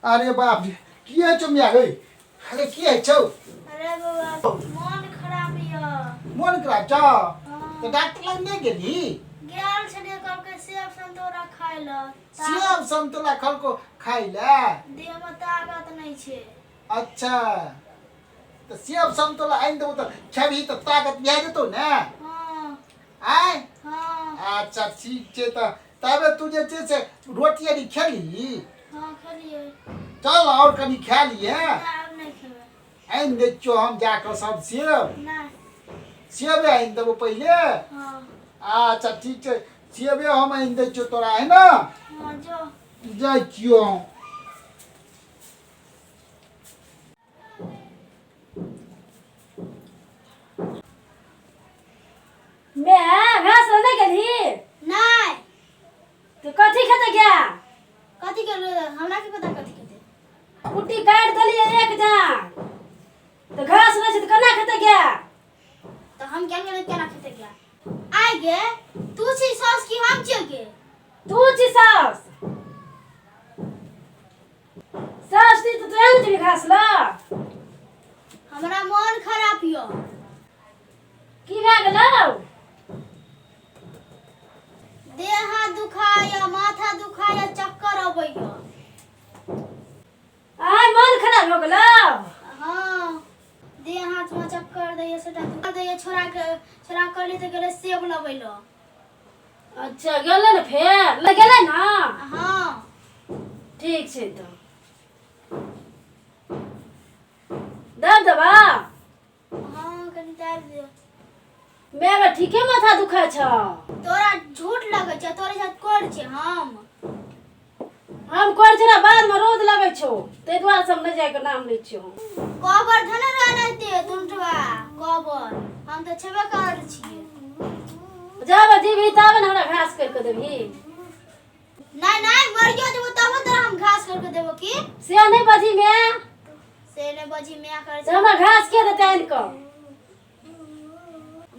अरे बाप रे की है छौ मिया गई अरे की है छौ अरे बाबा मन खराब है मन खराब छौ हाँ। तो डॉक्टर लग नहीं गेली गेल छलिए कहलकै सेब संतरा खाइ ल सेब संतरा खलको खाइ ले देह में ताकत नहीं छे। अच्छा तो सेब संतरा आइन देबो त खेबही त ताकत भए जेतौ ने हां आय हां अच्छा ठीक छे त तबे तू जे छे से रोटी आरी खेली हां खलिए चल और कनी खा लिए अब नहीं खेबे आइन दे छो हम जाकर सब सेब नहीं सेब आइन देबो पहिले हां अच्छा ठीक छे सेबे हम आइन दे छो तोरा है ना हां जो जाय छियो मैं घास लेने गेली नहीं तो कथी खेते क्या कथी कर हमरा के पता कथी खेते कुट्टी काट दलिए एक जान तो घास नहीं छै तो केना खेते क्या तो हम क्या करे केना खेते क्या आइ गे तू छी सास की हम छियो के तू छी सास सास दी तो तू आन घास ला हमरा मन खराब हियो की भए गेलौ देह हाथ दुखाय माथा दुखाय चक्कर अबैया आय मन खराब हो गेलौ हां देह हाथ में चक्कर दैया सेटा दुखा दैया छोरा करली त गेले सेब लबैलो अच्छा गेलै ने फेर ले गेलै ना हां ठीक छै तो दब दबा हां कनी दाब दे मेरा ठीके माथा दुखा छ तोरा झूठ लगे छ तोरे साथ कोड़ छे हम कोर छरा बाद में रोज लगे छो ते द्वार सब न जाय के नाम ले छो कबर धने रहते तुमटवा कबर हम तो छबे कर छिए जब जीभी तब न हमरा घास कर के देबही नहीं नहीं मरियो देबो तब तोरा हम घास करके देबो की से नहीं बजी में से ने बजी में कर से हमरा घास के देते इनको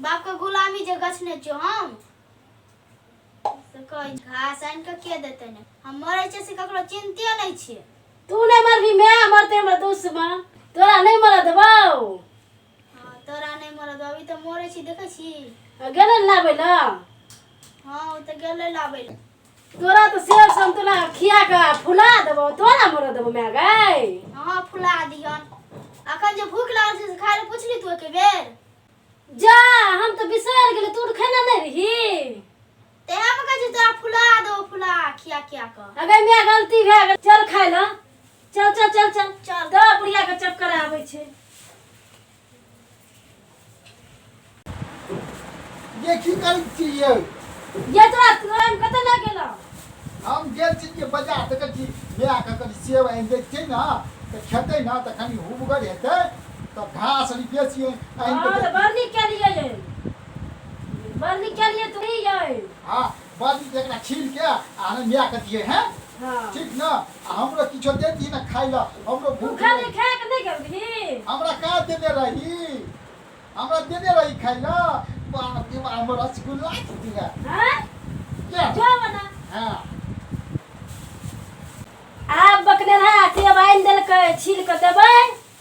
बाप का गुलामी जे गछने छो हम से कह घास आन के देते ने हम मरे छे से ककरो चिंते नहीं छे तू नहीं मरबी मैं मरते हमरा दुश्मन तोरा नहीं मर देबो हां तोरा नहीं मरद अभी तो मरे छी देखे छी गेले लाबे ला हां ओ तो गेले लाबे तोरा तो सेब संतरा खिया के फुला देबो तोरा मर देबो मैं गई हां फुला दिहन अखन जे भूख लागल से खाए ले पूछली तू के बेर जा हम तो बिसर गेले तू खाना नहीं रही ते हम कह छी तोरा फुला दो फुला खिया खिया क अगर मैं गलती भए गेल चल खाय ला चल चल चल चल चल दो बुढ़िया के चक्कर आबै छै ये की करै छियै ये तोरा तुरंत कतऽ लग गेल हम गेल छी के बाजार देखै छी बिया के कनी सेब आइन दे छै ना त खेतै ना त कनी हुबगर हेतै त घास री बेसी आइन हां के तो बरनी के लिए ये बरनी के लिए तू ही ये हां बाद में एकरा छील के आ न मिया के दिए हैं हां ठीक ना हमरो किछो दे दी ना खाइ ला हमरो तू भूख खाली खा के नहीं गेलही हमरा का देने रही हमरा देने रही खाइ ला बाप रे बाप हमरा रसगुल्ला दिया हां क्या जो बना हां आप बकने रहा सेब आइन देलकै छील के देबै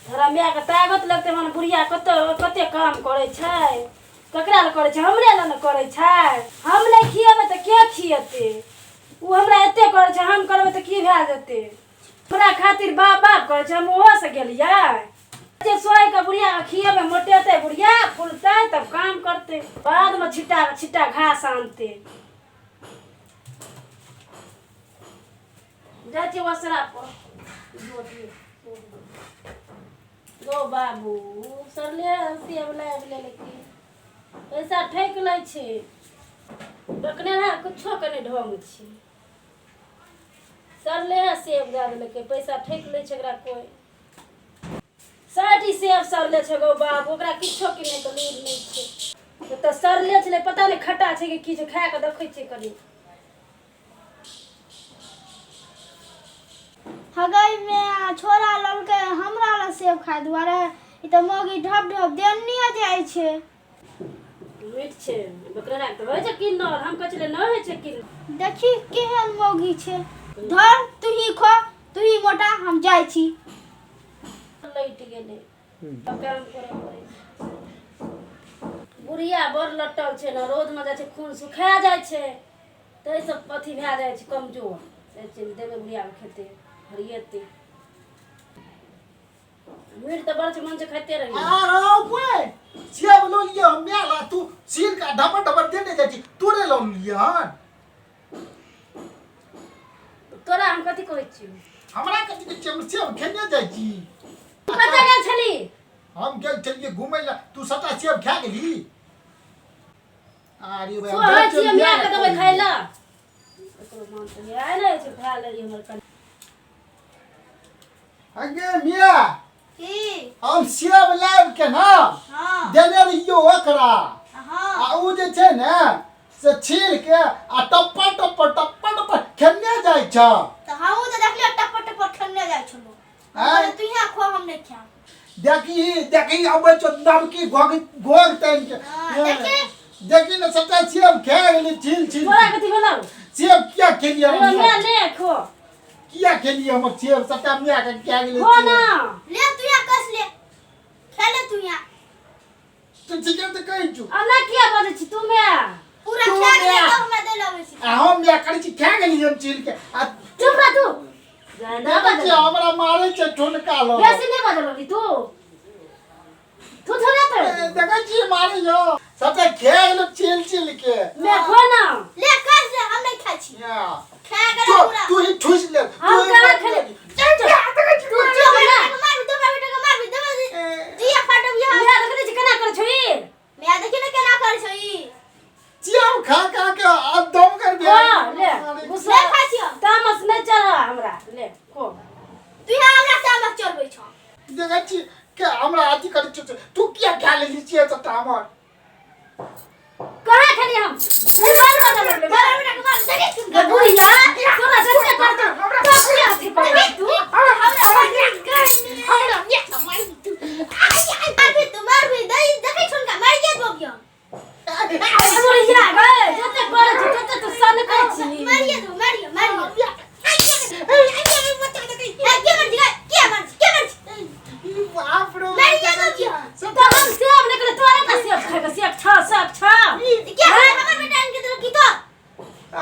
हमरा माय के ताकत लगते मन बुढ़िया कते काम करे छै ककरा ल करे छै हमरे ल न करे छै हम नहीं खिएबै त के खिएते उ हमरा एते करे छै हम करबै त की भए जेते हमरा खातिर बाप बाप करे छै हम ओहो से गेलियै जे सोई के बुढ़िया के खिएबै मोटेते बुढ़िया फुलतै तब काम करते बाद में छिटा छिटा घास आनते जाती वसरा पर दो बाबू सरले सेब लाइब ले लेके पैसा ठेक लै छै बकने रहा कुछो के नहीं ढंग छै सरले सेब दे देलकै पैसा ठेक लै छै एकरा कोई 60 सेब सरले छै गो बाबू ओकरा किछो किने के लूर नहीं छै तो सरले छले पता नहीं खट्टा छै कि की छै खा के देखै छै कनी हगई में छोरा ललके हमरा ला सेब खाय दुआरे ई त मोगी ढप ढप देनिया जाय छे मीठ छै बकरा तो होय छै किन्नर हम कहले न होय छै किन्नर देखी केहन मोगी छे धर तू ही खो तू ही मोटा हम जाइ छी। लैट गेलै काम करऽ पड़ै। बुढ़िया बड़ लट्टल छै ने, रोद में जाइ छै खून सुखा जाइ छै, तै सब अथी भए जाइ छै कमजोर। से चलि देबै बुढ़िया के खेते हरियेते मीट तऽ बड़ छै मन से खाइते रही। आरो कोई सेब लो लियो मेला तू सील का ढपर ढपर देने जाती तोरे लो लियन। तोरा हम कथी कहै छी? हमरा कथि के सेब खेने जाइ छी। तू कतऽ गेल छली? हम गेल छलिए घुमै ला, तू सटा सेब खा गेली। अरे भाई सोहै छियै मिया के देबै खाइ ला। ओकरो मन तऽ आइ नै छै खा लेली हमर कन। अगे मिया की हम सेब लाइब के ना हां देने रहियो ओकरा। हां आ उ जे छै ने से छील के आ टप्पा टप्पा खेने जाइ छ। त हमहु त देखलिए टप टप खन्ने जाइ छलो। हैं? तू यहाँ खो हम नहीं खा। देखी अबै छ नमकी घोग तैन के। देखी न सटा सेब खा गेली छील तोरा कथी भेलौ? सेब क्या खेलिए अरे हम? मिया ले खो। किया खेलिए हम सेब सटा मिया के खा गेली। खो ना। ले तू यहाँ कस ले। खा ले तू यहाँ। तू ठीक है त कहि छु। अना किया बजै छी तू मिया? पूरा तू खा के ले। तो हमें दे लबे छी। आ हम मिया करै छी खा गेली हम छील के। आ चुप रह तू। ज्यादा देखै छी बजल। हमरा मारै छै ठुनका लो। बेसी नहीं बजल तू। तू थोड़ा तो। देखै छी मारै यो सटा खा गेली छील के। मैं खो ना। ले कस ले हम नहीं खाई छी। या खा के पूरा। तू ही ठुस ले। हम कहाँ खेले? चल चल। तू चुप ना। मार दो बेटा के मार दे। दिया फाटो बिया। मिया देखै छी केना करै छी? मैं देखि न केना कर छई। सेब खा के आ दम कर दिया। हां ले। गुस्सा ले खा छियो। तामस नहीं चढ़ा हमरा। ले खो। तू यहाँ हमरा सामने चलबै छ। देखै छी के हमरा अथी करै छ। तू किया खा लेली छियै सटा हमर? कहाँ खेली हम? मार मार लगले। मार बेटा के मार दे। बुढ़िया तोरा जैसे कर दे। तो किया थी कर तू? हमरा मिया के मार तू। तू मार भी दई देखै छुन का मार के दोगियो। बुढ़िया गए जते करे छी तते तो सन कर छी। मारिए दो मारिए। बाप रे मारिए दोगियो। तो हम सेब निकले तोरा का सेब खाएगा सेब छा सब छा। क्या हमर बेटा इनके तो की तो?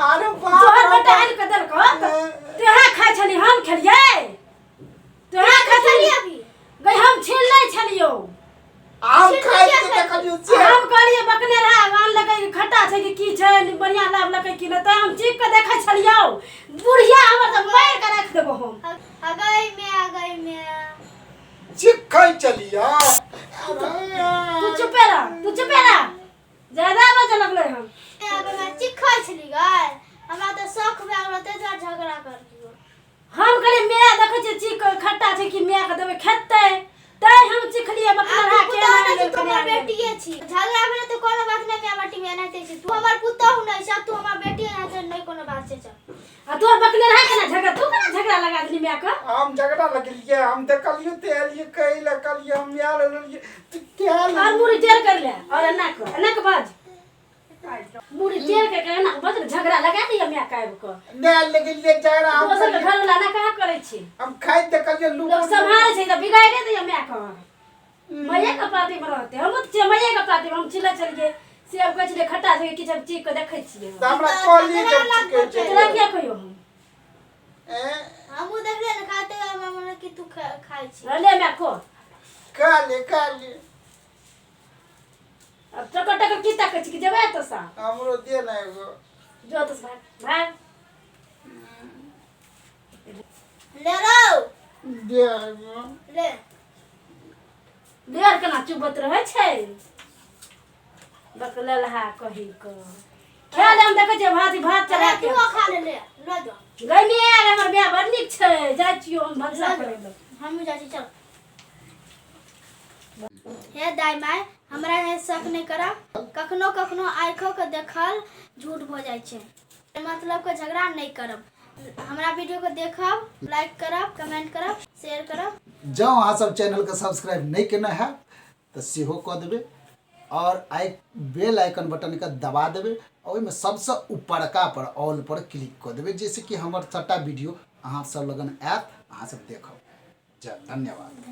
अरे बाप तोहर बेटा आइल के देल को तेहा खाइ छली हम खेलिए। तेहा खाइ छली अभी। गई हम छील नहीं छलियो। आम खाइ के देखलियो से। हम कहलिए बकने रहा आन लगे खट्टा छै कि छै बढ़िया लाभ लगे कि न त हम चीख के देखै छलियो। बुढ़िया हमर त मार के रख देबो हम। आ गई मैं। चिखै चलिया। तू चुपे रह ज्यादा बजे लगले हम। अगर मैं चिखै छली गई हमरा तो शौक भए गेल ते झगड़ा कर दियो। हम कहले मेरा देखै छै चीख खट्टा छै कि मेया के देबे खेतै तै हम चिखलिए बकने रहा के नहीं तू हमर बेटीए छी। झगड़ा भेले तो कोनो बात नहीं मैं बेटी में नहीं छै। तू हमर पुतहु नहीं छ तू हमर बेटी है त नहीं कोनो बात छै। आ तोर बकने रहा केना झगड़ा तू केना झगड़ा लगा देली मेया के? हम झगड़ा लगलिए हम देखलियो तेलिए कहि लगलिए हम यार लेलिए तू क्या और मुड़ी टेर कर ले और एना के बाज मुड़ी टेर के एना बज झगड़ा लगा दिया मेया काब के। ने लगलिए झगड़ा हम दोसर के घर वाला ना कहा करे छी। हम खाइ देखलिए लोग लूक संभाले छै त बिगाड़े दिया मेया के। मैया के पार्टी में रहते हम त मैया के पार्टी में हम चिल्ला चलिए सेब कह छले खट्टा छै कि सब चीख के देखै छियै। हमरा कॉलेज जब चिकै छै। तोरा क्या कहियो हम? हमहु देखले न खाते हमर कि तू खाइ छी। ले मैं खो। खा ले अब टक की तक छी कि जेबै तो सा हमरो दे ना एगो। जो तो भाग ले रो दे एगो। ले देर केना चुबत रहै छै बकले लहा कहि क खा ले हम देखै छै भात चढ़ा के तू खा ले लो जो। गइले हमर बियाह बड़ नीक छै जाइ छियो हम भंसा करे ल। हम जा छी चल। हे दाई माय हमरा है शक नहीं करब। कखनो कखनो आंखों के देखल झूठ हो जाय छै। मतलब के झगड़ा नहीं करब। हमरा वीडियो को देखब लाइक करब कमेंट करब शेयर करब। जँ अहाँ सब चैनल के सब्सक्राइब नहीं केना है तो सेहो कऽ देबै और बेल आइकन बटन के दबा देबै और ओहिमे सबसे ऊपरका पर ऑल पर क्लिक कऽ देबै जैसे कि हमर सबटा वीडियो अहाँ सब लगन आयत अहाँ सब देखब। धन्यवाद।